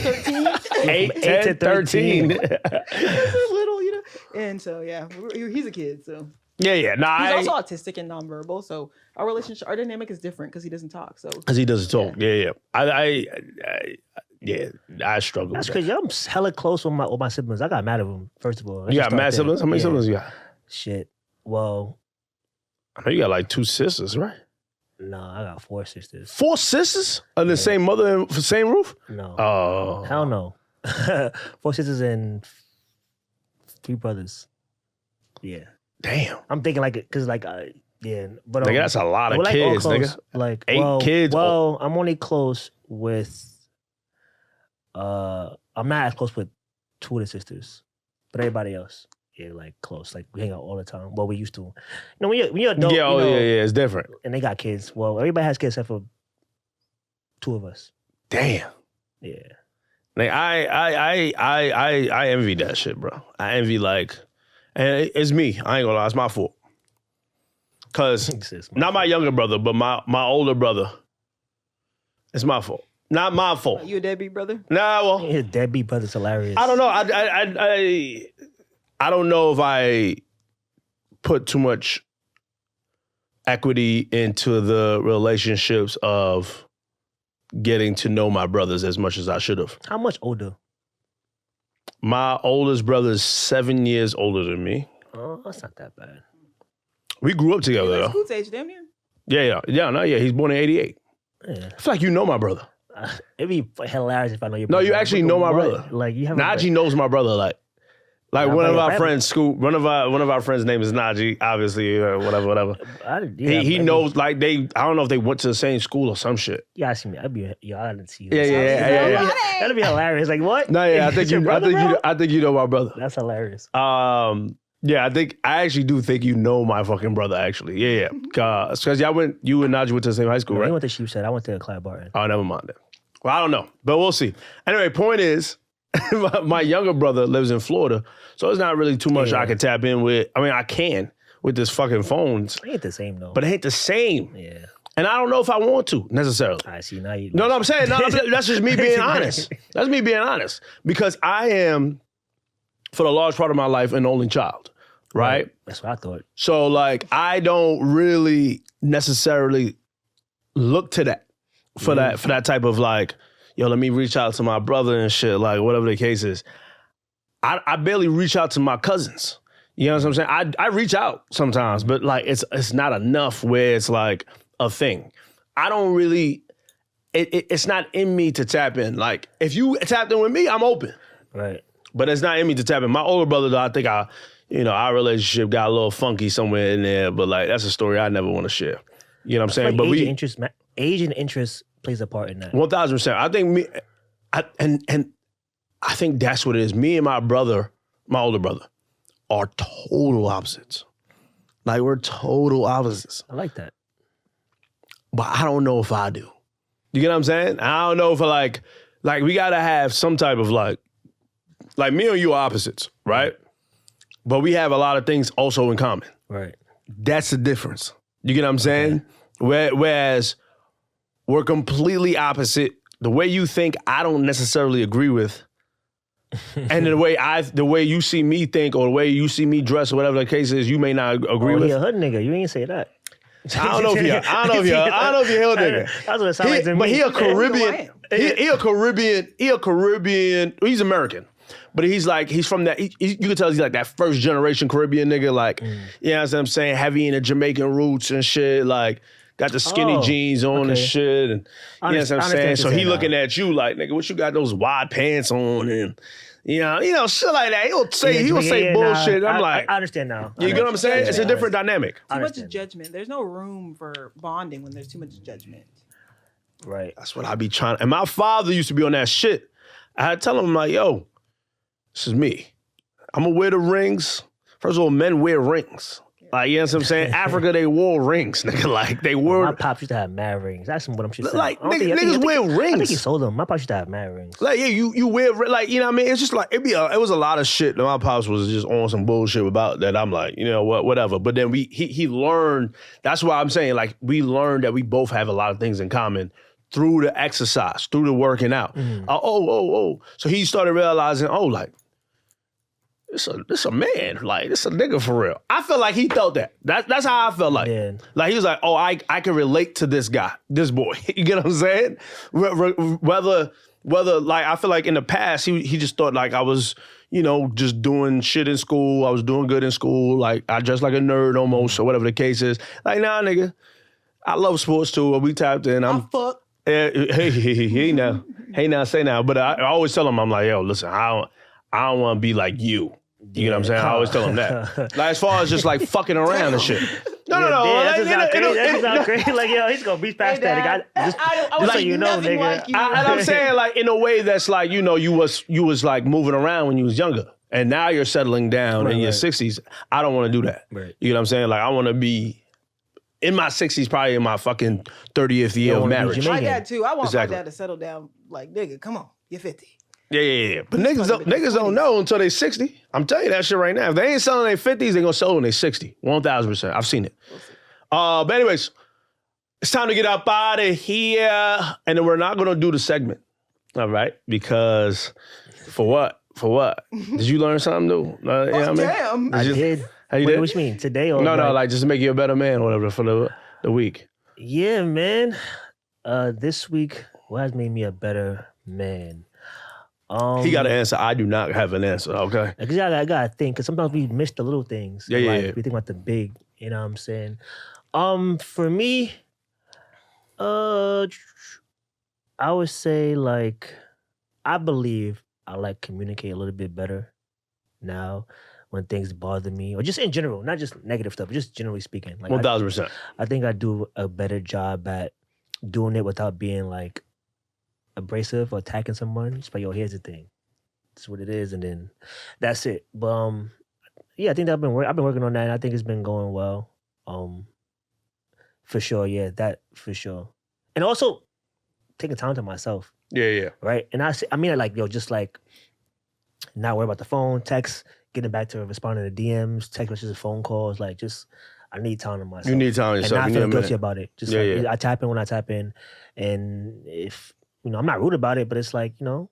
[SPEAKER 2] 13.
[SPEAKER 1] 8 to 13.
[SPEAKER 2] He's little, And so, yeah, he's a kid, so.
[SPEAKER 1] Yeah. Nah,
[SPEAKER 2] he's also autistic and nonverbal, so our relationship, our dynamic is different because he doesn't talk. So
[SPEAKER 1] because he doesn't talk. Yeah. I struggle.
[SPEAKER 3] That's crazy. I'm hella close with my siblings. I got mad at them. First of all,
[SPEAKER 1] you got mad siblings? How many siblings you got?
[SPEAKER 3] Shit. Well,
[SPEAKER 1] I know you got like 2 sisters, right?
[SPEAKER 3] No, I got 4 sisters.
[SPEAKER 1] 4 sisters under the same mother and same roof?
[SPEAKER 3] No.
[SPEAKER 1] Oh,
[SPEAKER 3] hell no. 4 sisters and 3 brothers. Yeah.
[SPEAKER 1] Damn.
[SPEAKER 3] I'm thinking like because like yeah, but
[SPEAKER 1] nigga, that's a lot of kids, nigga.
[SPEAKER 3] Like
[SPEAKER 1] 8 kids.
[SPEAKER 3] Well, I'm only close with. I'm not as close with 2 of the sisters, but everybody else. Yeah, like close. Like we hang out all the time. Well, we used to. When you're adult,
[SPEAKER 1] yeah, it's different.
[SPEAKER 3] And they got kids. Well, everybody has kids except for 2 of us.
[SPEAKER 1] Damn.
[SPEAKER 3] Yeah.
[SPEAKER 1] Like I envy that shit, bro. I envy and it's me. I ain't gonna lie, it's my fault. Cause not my younger brother, but my older brother. It's my fault. Not my fault.
[SPEAKER 2] You a deadbeat brother?
[SPEAKER 1] Nah, well,
[SPEAKER 3] your deadbeat brother's hilarious.
[SPEAKER 1] I don't know. I don't know if I put too much equity into the relationships of getting to know my brothers as much as I should have.
[SPEAKER 3] How much older?
[SPEAKER 1] My oldest brother is 7 years older than me.
[SPEAKER 3] Oh, that's not that bad.
[SPEAKER 1] We grew up together, though.
[SPEAKER 2] School age, damn near.
[SPEAKER 1] Yeah. He's born in 88.
[SPEAKER 3] Yeah.
[SPEAKER 1] I feel like you know my brother.
[SPEAKER 3] It'd be hilarious if I know your brother.
[SPEAKER 1] No, you actually know my brother.
[SPEAKER 3] Like you have.
[SPEAKER 1] Najee knows my brother. Like one of our friends, one of our friends' name is Najee, obviously, whatever. He knows, like I don't know if they went to the same school or some shit.
[SPEAKER 3] Yeah, I see me. I didn't see you.
[SPEAKER 1] Yeah.
[SPEAKER 3] That'd be hilarious. Like what?
[SPEAKER 1] No, yeah, I think you know my brother.
[SPEAKER 3] That's hilarious.
[SPEAKER 1] Yeah, I actually do think you know my fucking brother, actually. Yeah. Because you and Najee went to the same high school, right?
[SPEAKER 3] He went to Sheepshead. I went to Clyde Barton.
[SPEAKER 1] Oh, never mind that. Well, I don't know, but we'll see. Anyway, point is, my younger brother lives in Florida, so it's not really too much I can tap in with. I mean, I can with this fucking phone.
[SPEAKER 3] It ain't the same, though.
[SPEAKER 1] But it ain't the same.
[SPEAKER 3] Yeah.
[SPEAKER 1] And I don't know if I want to, necessarily.
[SPEAKER 3] I see, now you...
[SPEAKER 1] No, I'm saying, that's just me being honest. That's me being honest. Because I am, for the large part of my life, an only child, right?
[SPEAKER 3] That's what I thought.
[SPEAKER 1] So, like, I don't really necessarily look to that for that type of, like, yo, let me reach out to my brother and shit, like, whatever the case is. I barely reach out to my cousins. You know what I'm saying? I reach out sometimes, but, like, it's not enough where it's, like, a thing. I don't really, it's not in me to tap in. Like, if you tapped in with me, I'm open.
[SPEAKER 3] Right.
[SPEAKER 1] But it's not in me to tap in. My older brother, though, I think our relationship got a little funky somewhere in there, but, like, that's a story I never want to share. You know what I'm saying?
[SPEAKER 3] Like but age and interest plays a part in that.
[SPEAKER 1] 1,000%. I think I think that's what it is. Me and my brother, my older brother, are total opposites. Like, we're total opposites.
[SPEAKER 3] I like that.
[SPEAKER 1] But I don't know if I do. You get what I'm saying? I don't know if like we gotta have some type of like me and you are opposites, right? But we have a lot of things also in common.
[SPEAKER 3] Right.
[SPEAKER 1] That's the difference. You get what I'm saying? Okay. Whereas we're completely opposite. The way you think, I don't necessarily agree with. And the way you see me think or the way you see me dress or whatever the case is, you may not agree with.
[SPEAKER 3] He a hood nigga. You ain't say that.
[SPEAKER 1] I don't know if you're a hill nigga.
[SPEAKER 3] That's what it sounds like to me.
[SPEAKER 1] But he a Caribbean. He a Caribbean. He's American, but he's from that. You can tell he's like that first generation Caribbean nigga. Like, you know what I'm saying? Heavy in the Jamaican roots and shit. Like, got the skinny jeans on and shit. And you know what I'm saying? So he looking at you like, nigga, what you got those wide pants on and. You know, shit like that. He'll say bullshit.
[SPEAKER 3] Nah,
[SPEAKER 1] I'm like,
[SPEAKER 3] I understand now.
[SPEAKER 1] You get what I'm saying? It's a different dynamic.
[SPEAKER 2] Too much judgment. There's no room for bonding when there's too much judgment.
[SPEAKER 3] Right.
[SPEAKER 1] That's what I be trying. And my father used to be on that shit. I had to tell him, like, yo, this is me. I'm gonna wear the rings. First of all, men wear rings. Like, you know what I'm saying? Africa, they wore rings, nigga. Like, they wore...
[SPEAKER 3] My pops used to have mad rings. That's what I'm saying.
[SPEAKER 1] Like, niggas wear rings.
[SPEAKER 3] I think he sold them. My pops used to have mad rings.
[SPEAKER 1] Like, yeah, you wear... Like, you know what I mean? It's just like... It was a lot of shit that my pops was just on some bullshit about that. I'm like, you know what, whatever. But then he learned... That's why I'm saying, like, we learned that we both have a lot of things in common through the exercise, through the working out. So he started realizing, like, This a man, like this a nigga for real. I feel like he felt that. That's how I felt like. Yeah. Like he was like, oh, I can relate to this guy, this boy. You get what I'm saying? Whether like I feel like in the past he just thought like I was, you know, just doing shit in school. I was doing good in school. Like I dressed like a nerd almost or whatever the case is. Like nah, nigga, I love sports too. We tapped in. I'm fuck. Hey now, say now. But I always tell him I'm like, yo, listen, I don't want to be like you. You know what I'm saying? I always tell him that. Like, as far as just like fucking around and shit. No.
[SPEAKER 3] That's not crazy. Like, yo, he's gonna beat past that. Just so you know, nigga.
[SPEAKER 2] Like you.
[SPEAKER 1] And I'm saying like in a way that's like, you know, you was like moving around when you was younger, and now you're settling down in your 60s. I don't want to do that.
[SPEAKER 3] Right.
[SPEAKER 1] You know what I'm saying? Like, I want to be in my 60s, probably in my fucking 30th year of marriage.
[SPEAKER 2] My dad too. I want my dad to settle down. Like, nigga, come on, you're 50.
[SPEAKER 1] Yeah. But niggas don't know until they 60. I'm telling you that shit right now. If they ain't selling their 50s, they gonna sell when they 60. 1,000%. I've seen it. But anyways, it's time to get up out of here. And then we're not gonna do the segment. All right? Because for what? Did you learn something new? You know what I mean?
[SPEAKER 2] Damn.
[SPEAKER 3] I did.
[SPEAKER 1] How you did?
[SPEAKER 3] What you mean? Today or
[SPEAKER 1] No, like just to make you a better man or whatever for the week.
[SPEAKER 3] Yeah, man. This week, what has made me a better man?
[SPEAKER 1] He got an answer. I do not have an answer, okay?
[SPEAKER 3] Because I gotta think, because sometimes we miss the little things.
[SPEAKER 1] Yeah.
[SPEAKER 3] We think about the big, you know what I'm saying? For me, I would say, like, I believe I like communicate a little bit better now when things bother me, or just in general, not just negative stuff, but just generally speaking. Like
[SPEAKER 1] 1,000%.
[SPEAKER 3] I think I do a better job at doing it without being, like, abrasive or attacking someone. Just like, yo, here's the thing. This is what it is, and then that's it. But Yeah, I think I've been working on that, and I think it's been going well. For sure, yeah, that for sure. And also taking time to myself.
[SPEAKER 1] Yeah.
[SPEAKER 3] Right? And I mean like, just like not worry about the phone, text, getting back to responding to DMs, text messages, phone calls, like just I need time to myself.
[SPEAKER 1] You need time to yourself.
[SPEAKER 3] And not feel guilty about it. Just I tap in when I tap in. And if, I'm not rude about it, but it's like, when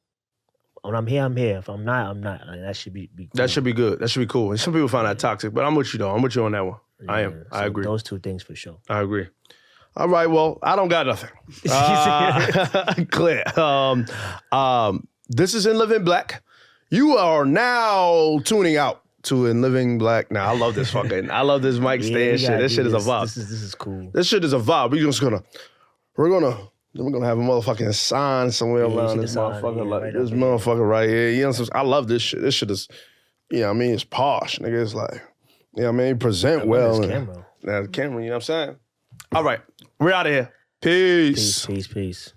[SPEAKER 3] I'm here, I'm here. If I'm not, I'm not. Like, that should be cool.
[SPEAKER 1] That should be good. That should be cool. And some people find that toxic, but I'm with you though. I'm with you on that one.
[SPEAKER 3] Yeah,
[SPEAKER 1] I am. I agree.
[SPEAKER 3] Those two things for sure.
[SPEAKER 1] I agree. All right. Well, I don't got nothing. Clear. This is In Living Black. You are now tuning out to In Living Black. Now, I love this I love this mic stand shit. This shit is a vibe.
[SPEAKER 3] This is cool.
[SPEAKER 1] This shit is a vibe. We're gonna have a motherfucking sign somewhere around this motherfucker. Like this motherfucker right here. You know, I love this shit. This shit is, it's posh, nigga. It's like, present well.
[SPEAKER 3] Camera.
[SPEAKER 1] Now the camera, you know what I'm saying? All right. We're out of here. Peace.
[SPEAKER 3] Peace.